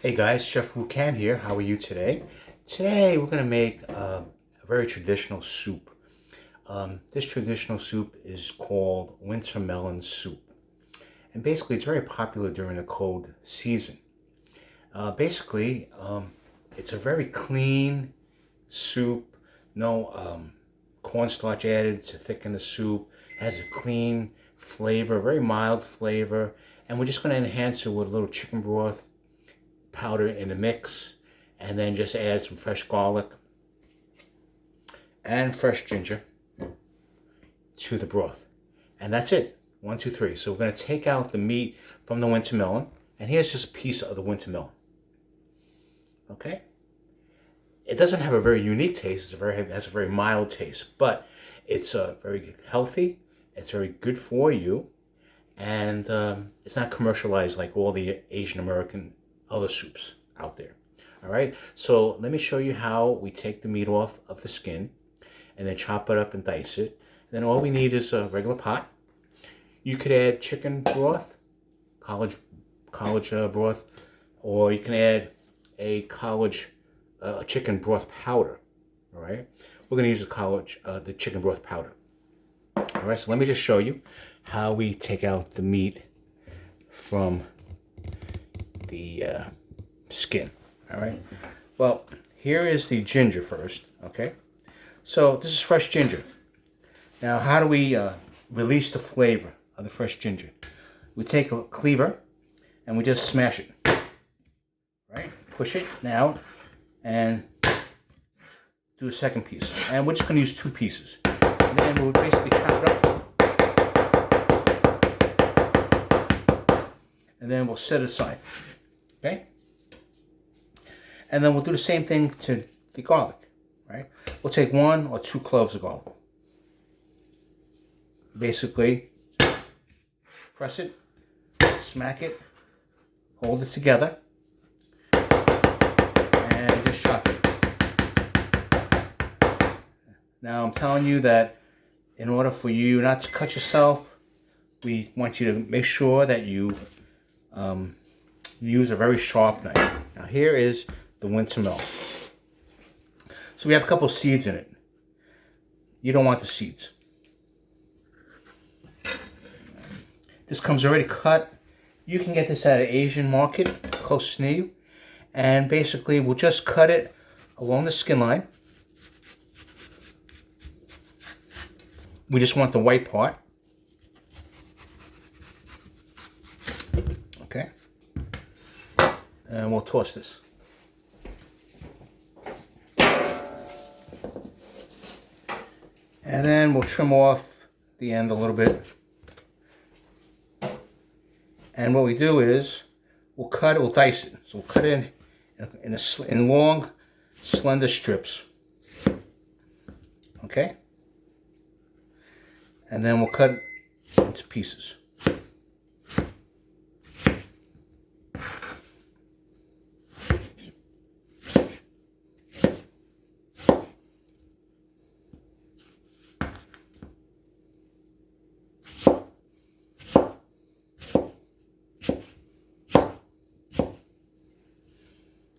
Hey guys, Chef Wu Can here. How are you today? Today we're going to make a very traditional soup. This traditional soup is called winter melon soup. And basically it's very popular during the cold season. It's a very clean soup. No cornstarch added to thicken the soup. It has a clean flavor, very mild flavor. And we're just going to enhance it with a little chicken broth powder in the mix, and then just add some fresh garlic and fresh ginger to the broth. And that's it. 1, 2, 3. So we're going to take out the meat from the winter melon, and here's just a piece of the winter melon. Okay? It doesn't have a very unique taste. It has a very mild taste, but it's very healthy. It's very good for you, and it's not commercialized like all the Asian American other soups out there. All right, so let me show you how we take the meat off of the skin and then chop it up and dice it. Then all we need is a regular pot. You could add chicken broth, college broth, or you can add a chicken broth powder. All right, we're going to use the chicken broth powder. All right, so let me just show you how we take out the meat from the skin. All right, well, here is the ginger first. Okay, so this is fresh ginger. Now, how do we release the flavor of the fresh ginger? We take a cleaver and we just smash it, right? Push it now and do a second piece, and we're just going to use 2 pieces, and then we'll basically chop it up, and then we'll set it aside. Okay? And then we'll do the same thing to the garlic, right? We'll take 1 or 2 cloves of garlic. Basically, press it, smack it, hold it together, and just chop it. Now, I'm telling you that in order for you not to cut yourself, we want you to make sure that you use a very sharp knife. Now here is the winter melon. So we have a couple seeds in it. You don't want the seeds. This comes already cut. You can get this at an Asian market close near you. And basically we'll just cut it along the skin line. We just want the white part. Okay. And we'll toss this. And then we'll trim off the end a little bit. And what we do is we'll dice it. So we'll cut it in long, slender strips. Okay? And then we'll cut it into pieces.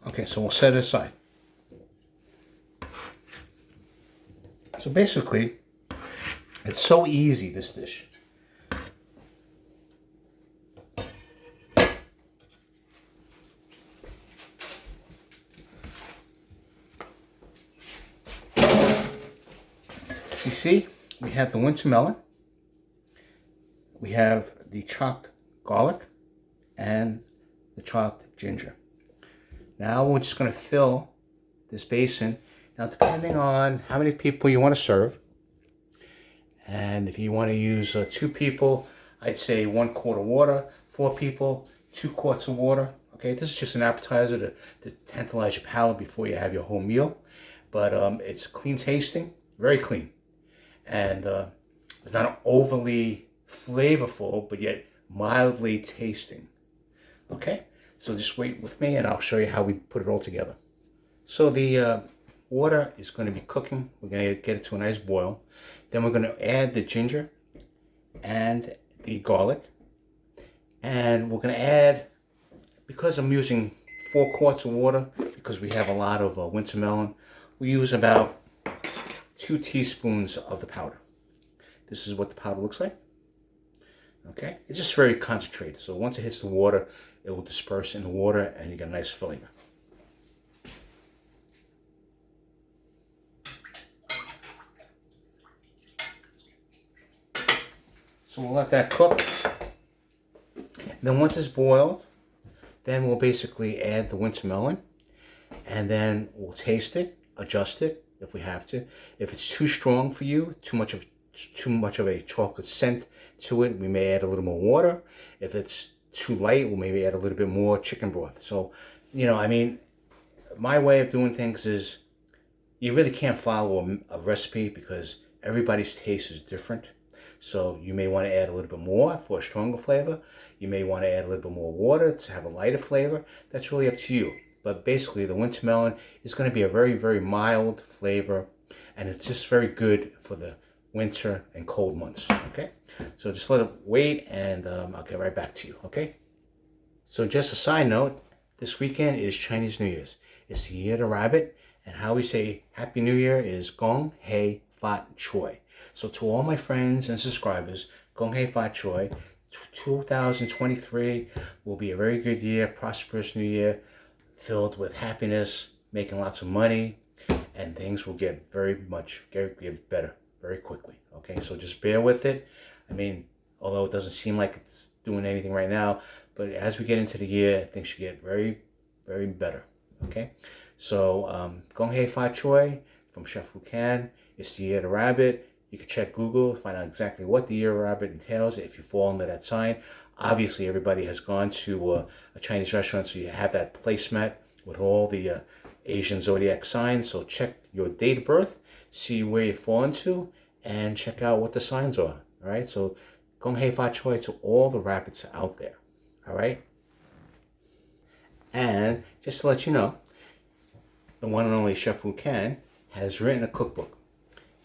Okay, so we'll set it aside. So basically, it's so easy, this dish. You see, we have the winter melon, we have the chopped garlic, and the chopped ginger. Now we're just going to fill this basin. Now, depending on how many people you want to serve, and if you want to use 2 people, I'd say 1 quart of water. 4 people, 2 quarts of water. Okay, this is just an appetizer to tantalize your palate before you have your whole meal. But it's clean tasting, very clean. And it's not overly flavorful, but yet mildly tasting. Okay? So just wait with me and I'll show you how we put it all together. So the water is going to be cooking. We're going to get it to a nice boil. Then we're going to add the ginger and the garlic. And we're going to add, because I'm using 4 quarts of water, because we have a lot of winter melon, we use about 2 teaspoons of the powder. This is what the powder looks like. Okay, it's just very concentrated. So once it hits the water, it will disperse in the water and you get a nice flavor. So we'll let that cook. And then once it's boiled, then we'll basically add the winter melon, and then we'll taste it, adjust it if we have to. If it's too strong for you, too much of a chocolate scent to it, we may add a little more water. If it's too light, we'll maybe add a little bit more chicken broth. So, I mean, my way of doing things is you really can't follow a recipe because everybody's taste is different. So you may want to add a little bit more for a stronger flavor. You may want to add a little bit more water to have a lighter flavor. That's really up to you. But basically, the winter melon is going to be a very, very mild flavor, and it's just very good for the winter and cold months. Okay, so just let it wait, and I'll get right back to you. Okay. So just a side note, this weekend is Chinese New Year's. It's the Year of the Rabbit, and how we say Happy New Year is Gong Hei Fat Choi. So to all my friends and subscribers, Gong Hei Fat Choi. 2023 will be a very good year, prosperous new year, filled with happiness, making lots of money, and things will get get better very quickly. Okay, so just bear with it. I mean, although it doesn't seem like it's doing anything right now, but as we get into the year, things should get very, very better. Okay, so Gong Hei Fat Choi from Chef Wu Can. It's the Year of the Rabbit. You can check Google, find out exactly what the Year of the Rabbit entails if you fall under that sign. Obviously, everybody has gone to a Chinese restaurant, so you have that placemat with all the Asian zodiac signs. So check your date of birth, see where you fall into, and check out what the signs are. All right, so Gong Hei Fat Choi to all the rabbits out there. All right, and just to let you know, the one and only Chef Wu Can has written a cookbook.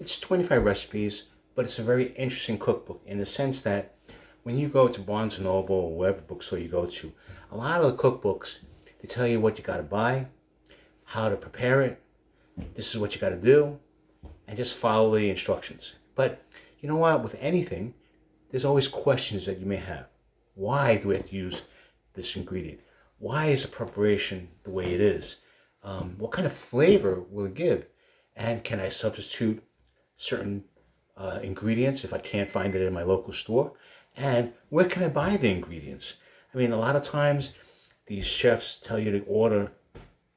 It's 25 recipes, but it's a very interesting cookbook in the sense that when you go to Barnes & Noble or whatever bookstore you go to, a lot of the cookbooks, they tell you what you got to buy, how to prepare it, this is what you got to do, and just follow the instructions. But you know what? With anything, there's always questions that you may have. Why do we have to use this ingredient? Why is the preparation the way it is? What kind of flavor will it give? And can I substitute certain ingredients if I can't find it in my local store? And where can I buy the ingredients? I mean, a lot of times these chefs tell you to order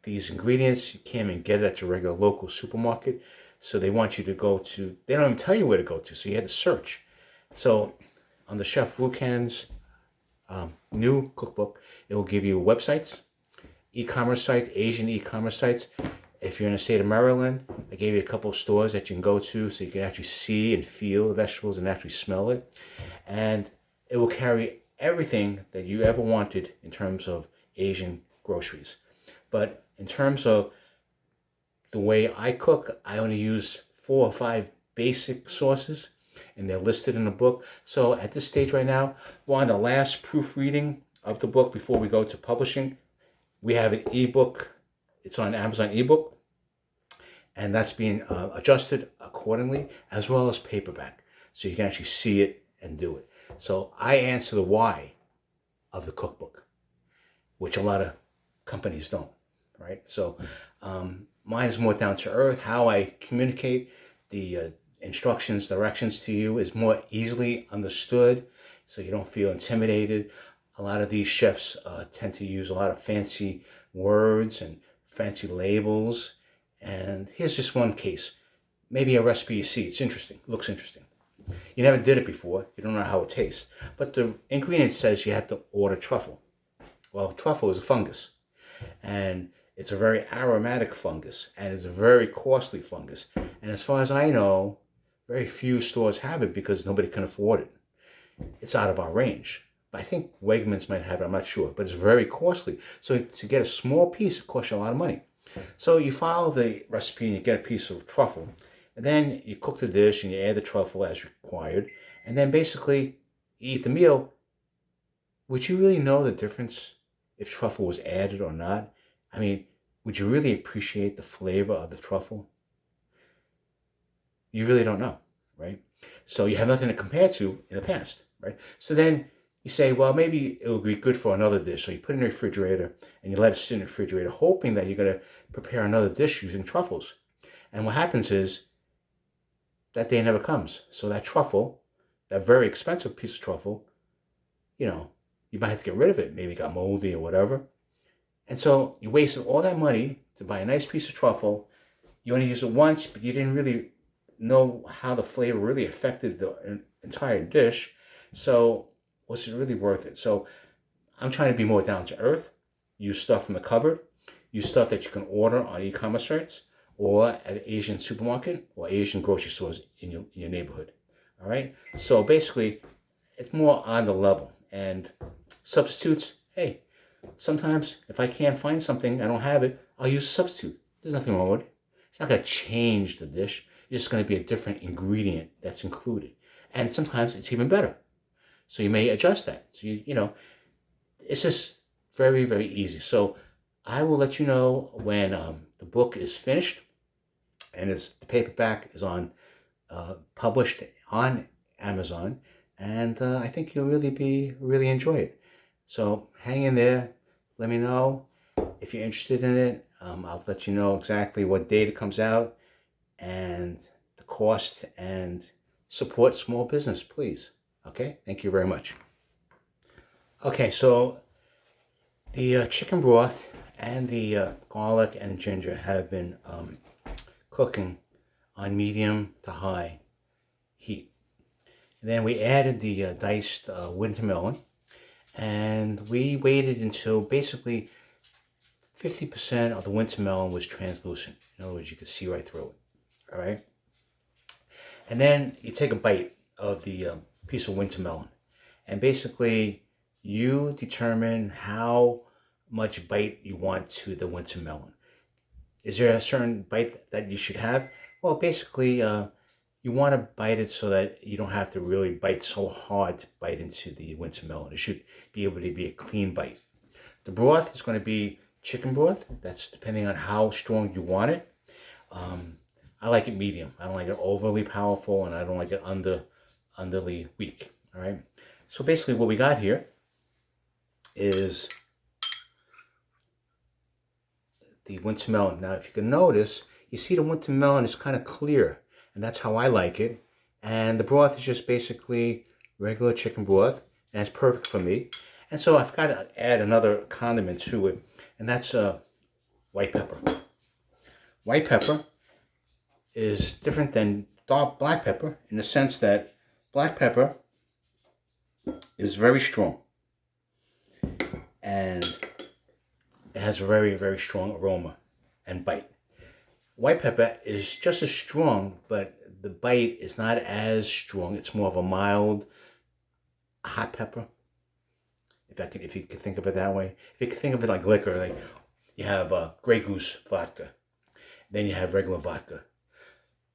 these ingredients. You can't even get it at your regular local supermarket. So they want you to go to, they don't even tell you where to go to. So you had to search. So on the Chef Wu Can's new cookbook, it will give you websites, e-commerce sites, Asian e-commerce sites. If you're in the state of Maryland, I gave you a couple of stores that you can go to so you can actually see and feel the vegetables and actually smell it. And it will carry everything that you ever wanted in terms of Asian groceries. But in terms of the way I cook, I only use 4 or 5 basic sauces, and they're listed in the book. So at this stage right now, we're on the last proofreading of the book before we go to publishing. We have an ebook. It's on Amazon ebook, and that's being adjusted accordingly, as well as paperback, so you can actually see it and do it. So I answer the why of the cookbook, which a lot of companies don't, right? So mine is more down to earth. How I communicate the instructions, directions to you is more easily understood, so you don't feel intimidated. A lot of these chefs tend to use a lot of fancy words and fancy labels. And here's just one case. Maybe a recipe you see, it's interesting, looks interesting. You never did it before, you don't know how it tastes. But the ingredient says you have to order truffle. Well, truffle is a fungus. And it's a very aromatic fungus. And it's a very costly fungus. And as far as I know, very few stores have it because nobody can afford it. It's out of our range. I think Wegmans might have it, I'm not sure, but it's very costly. So to get a small piece, it costs you a lot of money. So you follow the recipe and you get a piece of truffle. And then you cook the dish and you add the truffle as required. And then basically you eat the meal. Would you really know the difference if truffle was added or not. I mean, would you really appreciate the flavor of the truffle? You really don't know, right? So you have nothing to compare to in the past, right? So then you say, well, maybe it'll be good for another dish. So you put it in the refrigerator and you let it sit in the refrigerator, hoping that you're going to prepare another dish using truffles. And what happens is that day never comes. So that truffle, that very expensive piece of truffle, you know, you might have to get rid of it. Maybe it got moldy or whatever. And so you wasted all that money to buy a nice piece of truffle. You only used it once, but you didn't really know how the flavor really affected the entire dish. So was it really worth it? So I'm trying to be more down to earth. Use stuff from the cupboard. Use stuff that you can order on e-commerce sites or at an Asian supermarket or Asian grocery stores in your neighborhood. All right. So basically, it's more on the level. And substitutes, hey, sometimes if I can't find something, I don't have it, I'll use a substitute. There's nothing wrong with it. It's not going to change the dish. It's just going to be a different ingredient that's included. And sometimes it's even better. So you may adjust that. So, it's just very, very easy. So I will let you know when the book is finished and the paperback is published on Amazon. And I think you'll really enjoy it. So hang in there. Let me know if you're interested in it. I'll let you know exactly what date it comes out and the cost, and support small business, please. Okay, thank you very much. Okay, so the chicken broth and the garlic and ginger have been cooking on medium to high heat. And then we added the diced wintermelon, and we waited until basically 50% of the wintermelon was translucent. In other words, you could see right through it. All right. And then you take a bite of the piece of wintermelon, and basically you determine how much bite you want to the wintermelon. Is there a certain bite that you should have? Well, basically, you want to bite it so that you don't have to really bite so hard to bite into the wintermelon. It should be able to be a clean bite. The broth is going to be chicken broth. That's depending on how strong you want it. I like it medium. I don't like it overly powerful, and I don't like it underly weak. All right. So basically, what we got here is the wintermelon. Now, if you can notice, you see the wintermelon is kind of clear, and that's how I like it. And the broth is just basically regular chicken broth, and it's perfect for me. And so I've got to add another condiment to it, and that's white pepper. White pepper is different than black pepper in the sense that black pepper is very strong, and it has a very, very strong aroma and bite. White pepper is just as strong, but the bite is not as strong. It's more of a mild, hot pepper. If you could think of it that way. If you could think of it like liquor, like you have Grey Goose vodka, then you have regular vodka.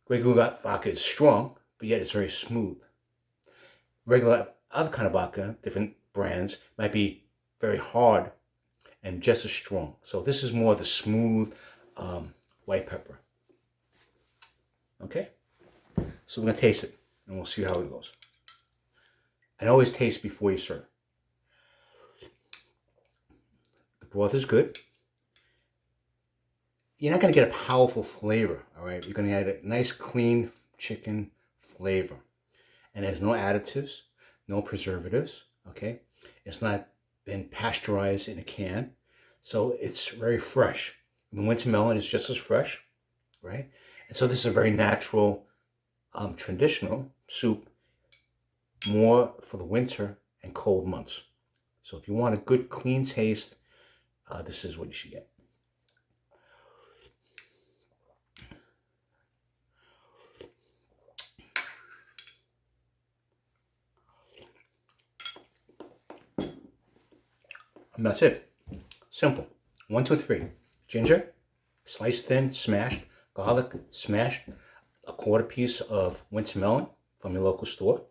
Grey Goose vodka is strong, but yet it's very smooth. Regular other kind of vodka, different brands, might be very hard and just as strong. So this is more the smooth white pepper. Okay? So we're going to taste it, and we'll see how it goes. And always taste before you serve. The broth is good. You're not going to get a powerful flavor, all right? You're going to get a nice, clean chicken flavor. And there's no additives, no preservatives, okay? It's not been pasteurized in a can. So it's very fresh. The wintermelon is just as fresh, right? And so this is a very natural, traditional soup, more for the winter and cold months. So if you want a good, clean taste, this is what you should get. And that's it. Simple. 1, 2, 3. Ginger, sliced thin, smashed. Garlic, smashed. A quarter piece of wintermelon from your local store.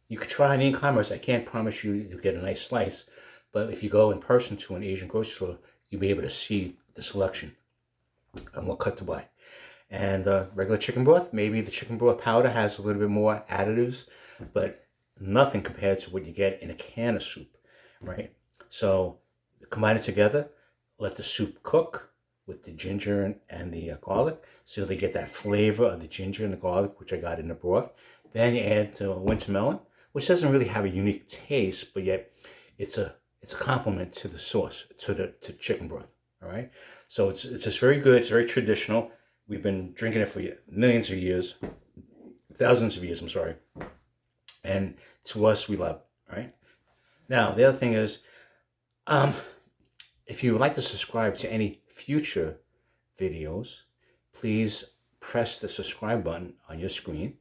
You could try on e-commerce. I can't promise you you'll get a nice slice, But if you go in person to an Asian grocery store, you'll be able to see the selection and what cut to buy. And regular chicken broth, maybe the chicken broth powder has a little bit more additives, but nothing compared to what you get in a can of soup, right? So combine it together, let the soup cook with the ginger and the garlic, so they get that flavor of the ginger and the garlic, which I got in the broth. Then you add the winter melon, which doesn't really have a unique taste, but yet it's a complement to the sauce, to chicken broth. All right, so it's just very good. It's very traditional. We've been drinking it for millions of years, thousands of years. I'm sorry, and to us, we love it. Right now, the other thing is, if you would like to subscribe to any future videos, please press the subscribe button on your screen,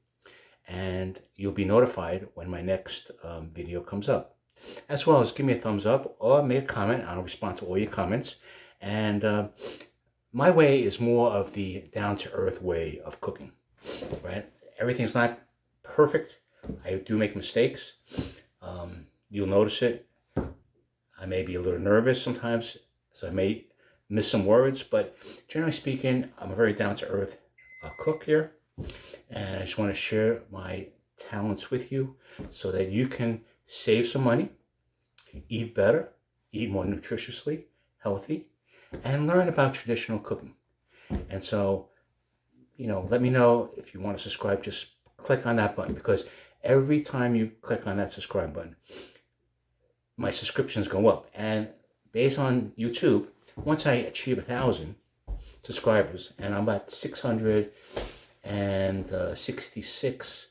and you'll be notified when my next video comes up. As well as give me a thumbs up or make a comment. I'll respond to all your comments. And my way is more of the down-to-earth way of cooking, right? Everything's not perfect. I do make mistakes. You'll notice it. I may be a little nervous sometimes, so I may miss some words, but generally speaking, I'm a very down-to-earth cook here, and I just want to share my talents with you so that you can save some money, eat better, eat more nutritiously, healthy, and learn about traditional cooking. And so, let me know if you want to subscribe. Just click on that button, because every time you click on that subscribe button, my subscriptions go up. And based on YouTube, once I achieve 1,000 subscribers, and I'm at 666,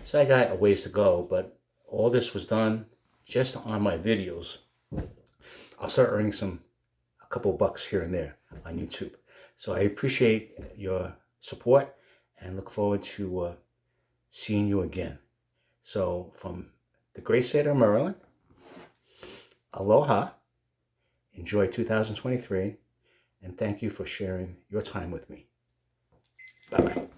so I got a ways to go, but all this was done just on my videos. I'll start earning a couple bucks here and there on YouTube. So I appreciate your support and look forward to seeing you again. So from the great state of Maryland, aloha, enjoy 2023, and thank you for sharing your time with me. Bye-bye.